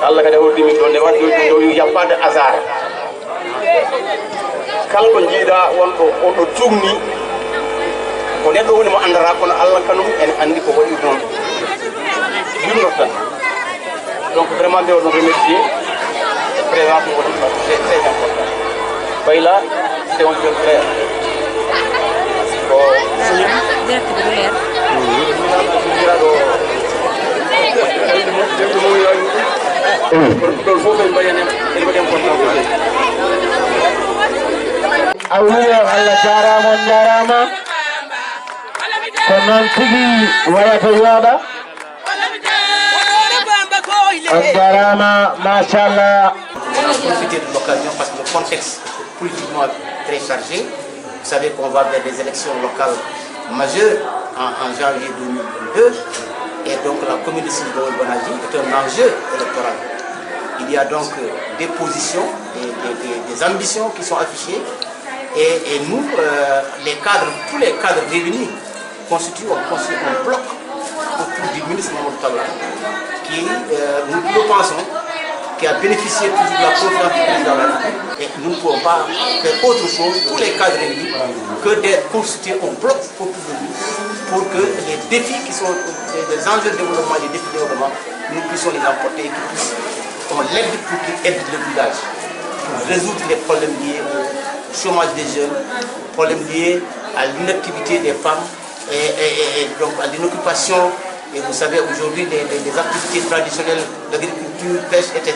Allah kadi hoddimi ɗon nde waɗi ɗo y a pas de hasard kala ko jiiɗa wonɗo onɗo jumni ko neɗɗo woni mo andata kono Allah kanum en andi ko waɗi ɗon jumno tan donc vraiment mbe oɗon remercier présence mo waɗi c'est très important Bayla c'est un jeune frère ko suñim jiraɗo ɗon fof en mbaɗen importance awuyo Allah jarama on jarama ko noon tigi wayata yooɗa on jarama machallah. On a profité de l'occasion parce que le contexte politiquement très chargé. Vous savez qu'on va vers des élections locales majeures en janvier 2022 et donc la commune de Sylvain-Bonagi est un enjeu électoral. Il y a donc des positions, des ambitions qui sont affichées et nous, les cadres, tous les cadres réunis constituent un bloc autour du ministre Mamadou Talla qui, nous pensons, qui a bénéficié toujours de la confiance du président de la République. Et nous ne pouvons pas faire autre chose, tous les cadres réunis, que d'être constitués en bloc autour de nous pour que les défis qui sont des enjeux de développement, les défis de développement, nous puissions les emporter et qu'on l'aide pour qu'il aide le village, pour résoudre les problèmes liés au chômage des jeunes, problèmes liés à l'inactivité des femmes et donc à l'inoccupation. Et vous savez, aujourd'hui, les activités traditionnelles d'agriculture, pêche, etc.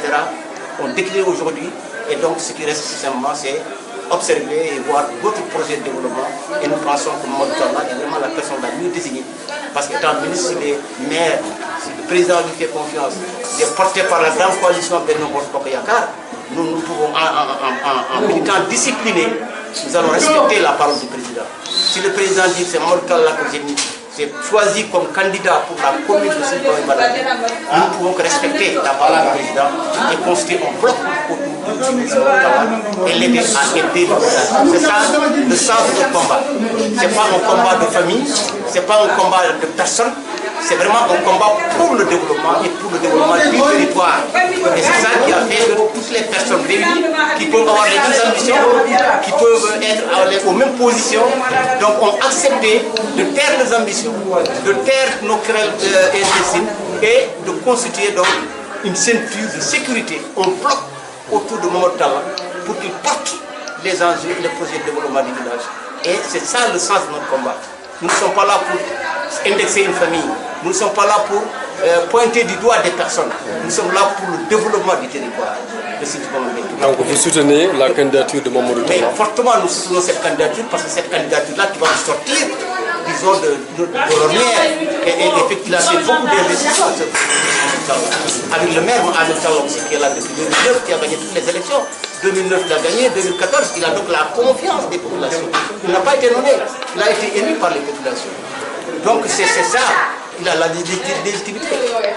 ont décliné aujourd'hui. Et donc, ce qui reste simplement, c'est observer et voir d'autres projets de développement. Et nous pensons que Mamadou Talla est vraiment la personne la mieux désignée. Parce qu'étant ministre, si les maires, si le président lui fait confiance, il est porté par la grande coalition Benno Bokk Yakaar, nous pouvons, en militant discipliné, nous allons respecter la parole du président. Si le président dit que c'est Mamadou Talla que j'ai choisi comme candidat pour la commune de Sylvain-Bonagi, nous ne pouvons que respecter la parole du président et construire un bloc autour de Talla et l'aider à aider le village. C'est ça le sens de notre combat. Ce n'est pas un combat de famille, ce n'est pas un combat de personne, c'est vraiment un combat pour le développement et pour le développement du territoire. Et c'est ça qui a fait que toutes les personnes réunies, qui peuvent avoir les mêmes ambitions, qui peuvent être aux mêmes positions, donc ont accepté de taire les ambitions, de taire nos querelles intestines et de constituer donc une ceinture de sécurité, un bloc autour de Mamadou Talla pour qu'il porte les enjeux et les projets de développement du village. Et c'est ça le sens de notre combat. Nous ne sommes pas là pour indexer une famille, nous ne sommes pas là pour pointer du doigt des personnes, nous sommes là pour le développement du territoire. Donc vous soutenez la candidature de Mamadou Talla? Mais fortement nous soutenons cette candidature parce que cette candidature-là qui va sortir, disons, de l'ornière et effectivement c'est beaucoup d'investissements. Avec le maire Mamadou Talla aussi qui est là depuis 2009, qui a gagné toutes les élections. 2009 il a gagné, 2014 il a donc la confiance des populations. Il n'a pas été nommé, il a été élu par les populations. Donc c'est ça, il a la légitimité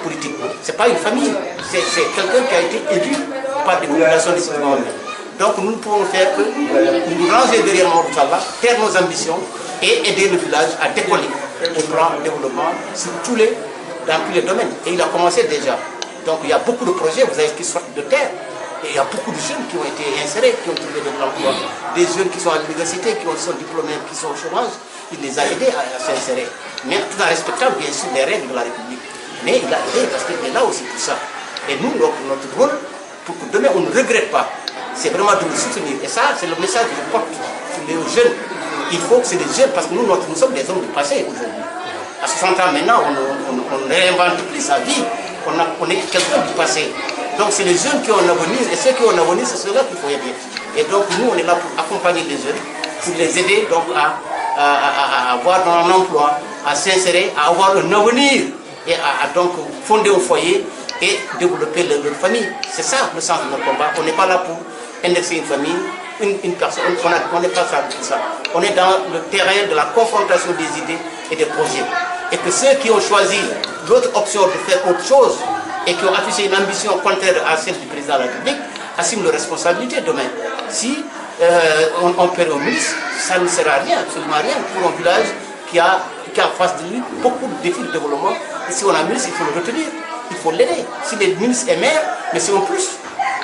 politique. Ce n'est pas une famille, c'est quelqu'un qui a été élu par des populations de Sylvain. Donc nous ne pouvons faire que nous ranger derrière Mamadou Talla, faire nos ambitions et aider le village à décoller au plan de développement dans tous les domaines. Et il a commencé déjà. Donc il y a beaucoup de projets, vous savez, qui sortent de terre. Et il y a beaucoup de jeunes qui ont été insérés, qui ont trouvé de l'emploi. Des jeunes qui sont à l'université, qui sont diplômés, qui sont au chômage, il les a aidés à s'insérer. Mais tout en respectant bien sûr les règles de la République. Mais il a aidé parce qu'il est là aussi pour ça. Et nous, notre rôle, pour que demain on ne regrette pas, c'est vraiment de le soutenir. Et ça, c'est le message que je porte sur les jeunes. Il faut que c'est des jeunes, parce que nous sommes des hommes du passé aujourd'hui. À 60 ans maintenant, on ne réinvente plus sa vie. On est quelqu'un du passé. Donc c'est les jeunes qui ont un avenir, et ceux qui ont un avenir, c'est ceux-là qu'il faut aider. Et donc nous, on est là pour accompagner les jeunes, pour les aider donc à avoir un emploi, à s'insérer, à avoir un avenir, et à donc fonder un foyer et développer leur famille. C'est ça le sens de notre combat. On n'est pas là pour indexer une famille, une personne, on n'est pas ça. On est dans le terrain de la confrontation des idées et des projets. Et que ceux qui ont choisi l'autre option de faire autre chose, et qui ont affiché une ambition contraire à celle du président de la République, assument leurs responsabilités demain. Si on perd un ministre, ça ne sert à rien, absolument rien, pour un village qui a en face de lui beaucoup de défis de développement. Et si on a un ministre, il faut le retenir. il faut l'aider. Si le ministre est maire, mais c'est en plus.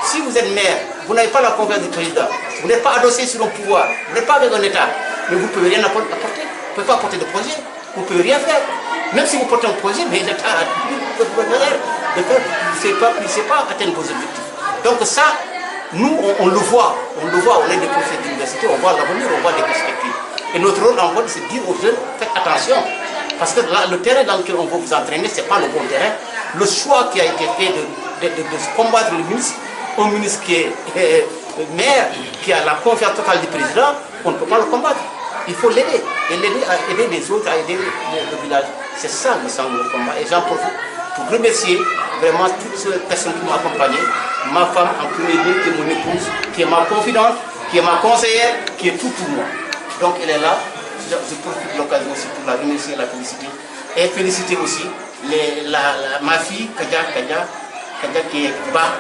Si vous êtes maire, vous n'avez pas la confiance du président, vous n'êtes pas adossé sur un pouvoir, vous n'êtes pas avec un État, mais vous ne pouvez rien apporter. Vous ne pouvez pas apporter de projet, vous ne pouvez rien faire. Même si vous portez un projet, mais l'État a tout le manière de faire, il ne sait pas atteindre vos objectifs. Donc ça, nous, on le voit, on est des professeurs d'université, on voit l'avenir, on voit des perspectives. Et notre rôle en fait, c'est de dire aux jeunes, faites attention, parce que là, le terrain dans lequel on va vous entraîner, ce n'est pas le bon terrain. Le choix qui a été fait de combattre le ministre, un ministre qui est maire, qui a la confiance totale du président, on ne peut pas le combattre. Il faut l'aider, et l'aider à aider les autres, à aider le village. C'est ça, me semble, le combat. Et j'en profite pour remercier vraiment toutes ces personnes qui m'ont accompagné. Ma femme en premier lieu, qui est mon épouse, qui est ma confidente, qui est ma conseillère, qui est tout pour moi. Donc elle est là. Je profite de l'occasion aussi pour la remercier, la féliciter. Et féliciter aussi ma fille, Kadia, qui est bas,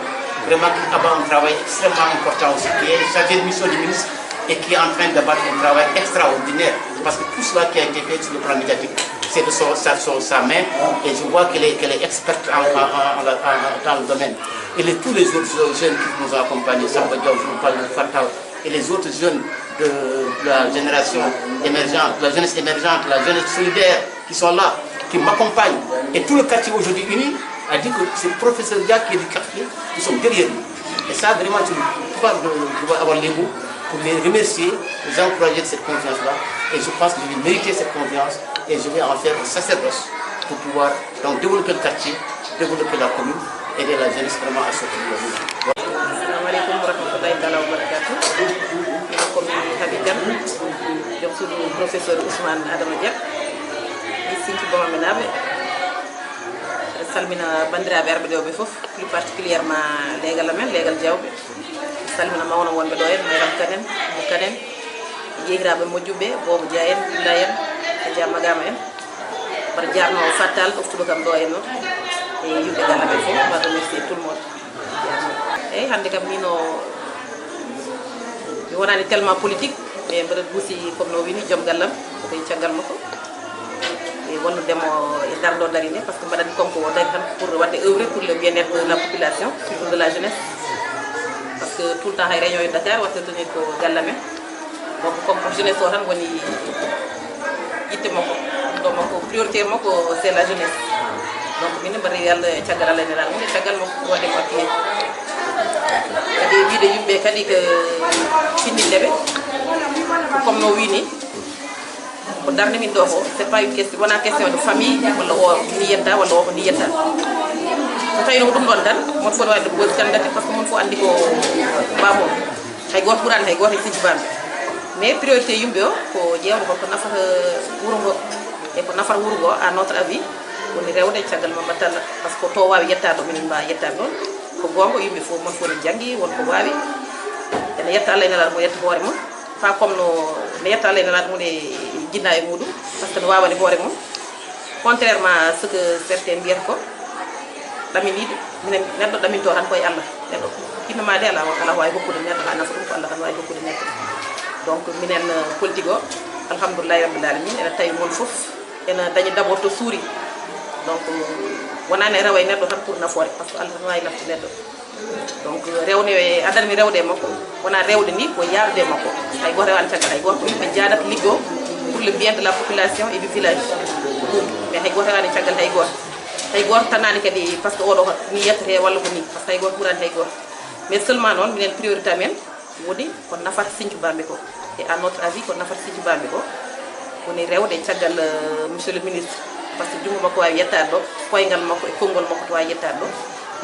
vraiment qui a un travail extrêmement important aussi, qui est chargée de mission du ministre et qui est en train d'abattre un travail extraordinaire. Parce que tout cela qui a été fait sur le plan médiatique, c'est de sa main, et je vois qu'elle est experte dans le domaine. Et tous les autres jeunes qui nous ont accompagnés, Samba Diaw, je vous parle de Fatal, et les autres jeunes de la génération émergente, la jeunesse émergente, la jeunesse solidaire, qui sont là, qui m'accompagnent. Et tout le quartier aujourd'hui uni a dit que c'est le professeur Dia qui est du quartier, qui sont derrière nous. Et ça, vraiment, je dois avoir les mots pour les remercier, les encourager de cette confiance-là. Et je pense que je vais mériter cette confiance et je vais en faire un sacerdoce pour pouvoir donc développer le quartier, développer la commune, aider la jeunesse vraiment à sortir de la ville. Assalamu alaikum wa rahmatullahi wa barakatuh. Comme Habitan, je suis le professeur Ousmane Adama Dia. Ici, je suis Ménabe. Salmina bandiraɓe arɓe ɗo ɓe fof, plus particulièrement leegal amen leegal diawɓe. Salmina mawno wonɓe ɗo en mayram kanen mo kanen yeehiraɓe moƴƴuɓe bobo dia en illa en e dia magama en mbaɗa jarno fattal ɗoftuɗo kam ɗo en noon e yimɓe galle amen fof mbaɗa remercier tout le monde. Eyyi hande kam mino mi wonani tellement politique mais mbaɗa duusi comme no wini joom gallam ko tawi caggal makko e walludemo e darɗo darine par ce que mbaɗani konko o dari tan pour wadde œuvre pour le bien-être de la population surtout de la jeunesse parce que tout le temps hay réunion e Dakar watta tenir ko galle men donc comme jeunesse o tan woni yitte makko ɗo makko prioritaire makko c'est la jeunesse donc min mbaɗa yalla e caggal Allah e nelaɗo mum e caggal makko waɗe ko appuyer kadi wiide yimɓe kadi ko finnindeɓe comme no wini ko darde min ɗo ko c'est pas une question wona question de famille walla o ni yetta walla o ko ni yetta so tawi no ko ɗum ɗon tan mon fof wadde pose candidature par ce que mon fof andi ko babo hay goto ɓurani hay goto e sijji bamɓe mais priorité yimɓe o ko ƴewde ko nafata wuuro ngo e ko nafata wuuro ngo à notre avis woni rewde caggal ma mbattalla par ce que to wawi yettade ɗo minen mbawi yettade ɗon ko gonga yimɓe fof mon fof ne janggi wonko wawi ene yetta Allah e nelaɗo mo yetta hoore mum pas comme no yetta Allah e nelaɗo mum e jinna e muɗum par ce que no wawani hoore mum contrairement à ce que certains mbiyata ko ɗaminide minen neɗɗo ɗaminto tan koye Allah neɗɗo innama de ala wawi hokkude neɗɗo ha nafa ɗum ko Allah tan wawi hokkude neɗɗo donc minen politique o alhamdoulillahi rabbil alamin ene tawi moon foof ene dañi d' abord to suuri donc wonani rewa e neɗɗo tan pour nafoore par ce que Allah tan wawi nafde neɗɗo donc rewne adanmi rewde e makko wona rewde ni ko yaarude e makko hay goto rewani caggal hay goto yimɓe jaadat liggo pour le bien de la population et du village mais hay goto rewani caggal hay goto tanani kadi par ce que oɗo ni yettete walla ko ni par ce que hay goto ɓurani hay goto mais seulement noon minen priorité men woni ko nafata Sinthiou Bambilor ko et à notre avis ko nafata Sinthiou Bambilor ko woni rewde caggal monsieur le ministre par ce que jungo makko wawi yettade ɗo koyngal makko e konngol makko to wawi yettade ɗo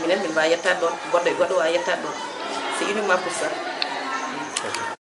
minen min mbawi yettade ɗon goɗɗo e goɗɗo wawi yettade ɗon c'est uniquement pour ça.